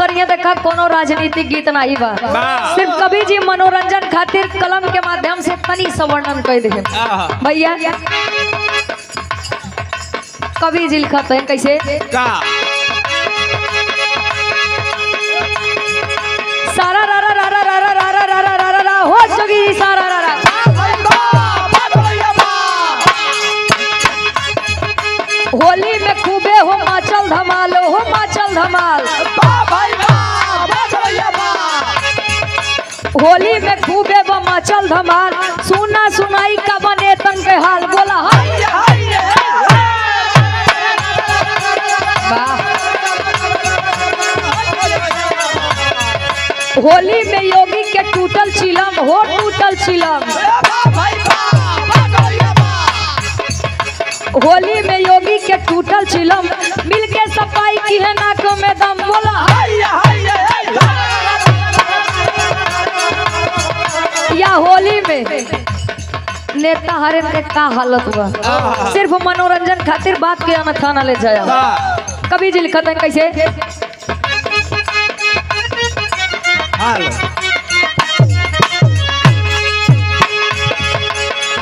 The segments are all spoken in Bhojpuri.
करिए देखा कोनो राजनीतिक गीत नहीं बा, सिर्फ कवि जी मनोरंजन खातिर कलम के माध्यम से तनी सा वर्णन कर दे भैया। कवि जी लिखत है कैसे सारा रा रा रा रा रा रा रा रा रा रा रा रा हो जोगी सारा रा रा। होली में खूबे हो माचल धमाल, हो माचल धमाल। होली में खूबे वो माचल धमाल, सुना सुनाई का बने तन के हाल बोला होली में योगी के टूटल चिलम, हो टूटल चिलम। होली में योगी के टूटल चिलम, मिलके सफाई की है नाकों में दम बोला या होली में नेता हरे के का हालत हुआ, सिर्फ मनोरंजन खातिर बात के आना खाना ले जाया। कवि जी लिखते हैं कैसे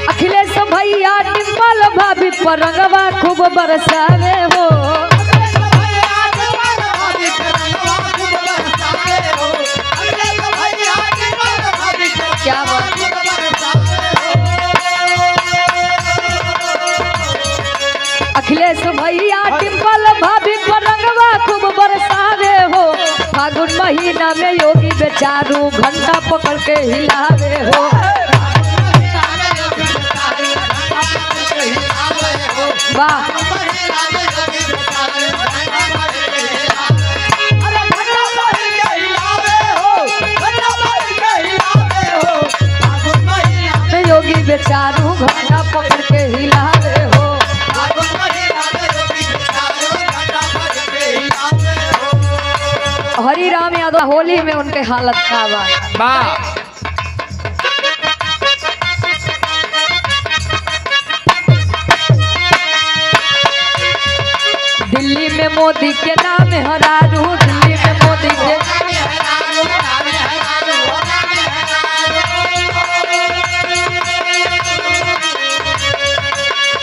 अखिलेश भैया डिम्पल भाभी पर रंगवा खूब बरसावे हो। क्या बात अखिलेश भैया डिम्पल भाभी पर रंगवा खूब बरसावे हो। फागुन महीना में योगी बेचारू घंटा पकड़ के हिलावे हो। वाह योगी बेचारू घंटा पकड़ के हिलावे हो। हरी राम यादव होली में उनके हालत खराब बा। दिल्ली में मोदी के नाम हरारू, दिल्ली में मोदी के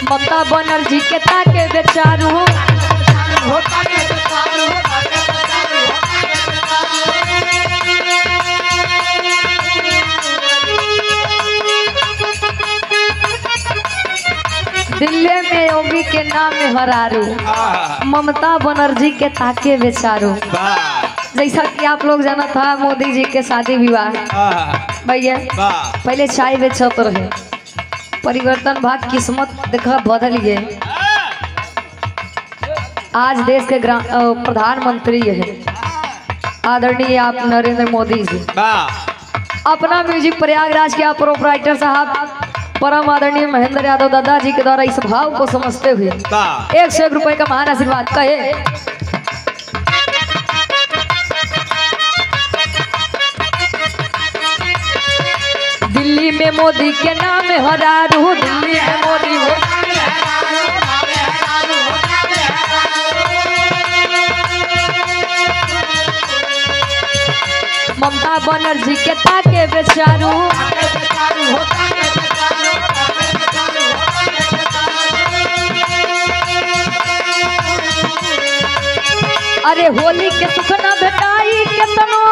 ममता बनर्जी के ताके बेचारू। दिल्ली में योगी के नाम में हरारू, ममता बनर्जी के ताके बेचारू। जैसा कि आप लोग जाना था मोदी जी के शादी विवाह भैया पहले चाय बेचत रहे, परिवर्तन भाग किस्मत देखा बदल गए। आज देश के प्रधानमंत्री है आदरणीय आप नरेंद्र मोदी जी। अपना म्यूजिक प्रयागराज के आप प्रोपराइटर साहब परम आदरणीय महेंद्र यादव दादाजी के द्वारा इस भाव को समझते हुए 101 रुपए का महान आशीर्वाद कहे। दिल्ली में मोदी के नाम हरारू, दिल्ली में मोदी हो। ममता बनर्जी के ताके बेचारू। अरे होली के सुख न भेटाई केतनो,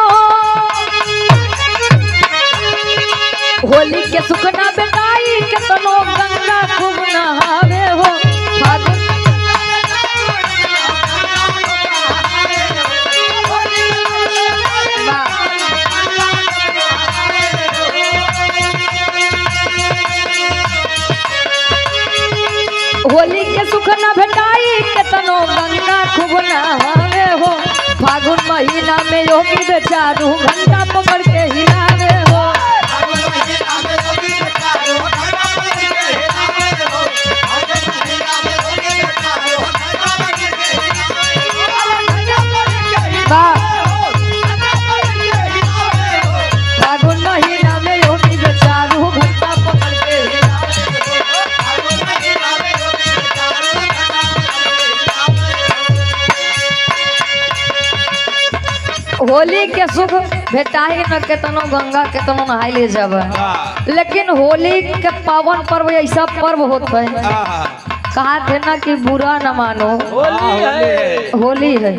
होली के सुख न भेटाई केतनो, गंगा खूब नहावे हो। होली के सुख न भेटाई केतनो, गंगा खूब नहावे हो। फागुन महीना में योगी बेचारू घंटा पकड़ के हिलावे हो। फागुन महीना में योगी बेचारू घंटा पकड़ के होली के सुख भेटाई न केतनो गंगा केतनो नहाई ले जब, लेकिन होली के पावन पर्व ऐसा पर्व होता है, कहा थे ना कि बुरा न मानो होली है,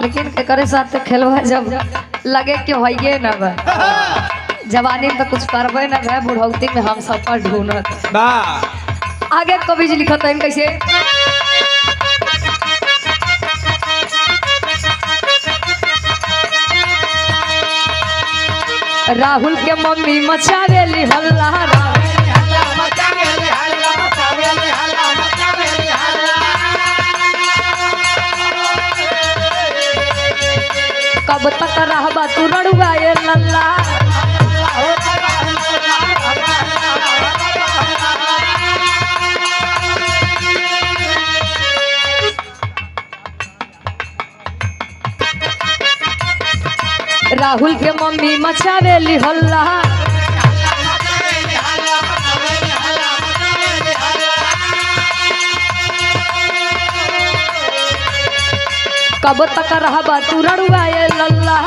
लेकिन केकरे साथ खेलवा जब लगे कि भैये न बा, जवानी में तो कुछ करबे न बा, बुढ़ौती में हम सब पर ढूंढत। आगे कवि जी लिखत है कैसे, राहुल के मम्मी मचावेली हल्ला, कब तक रहबा तू रड़ुआ ये लल्ला, राहुल के मम्मी मचावेली हल्ला, कब तक रहबा तू रड़ुआ ये लल्ला।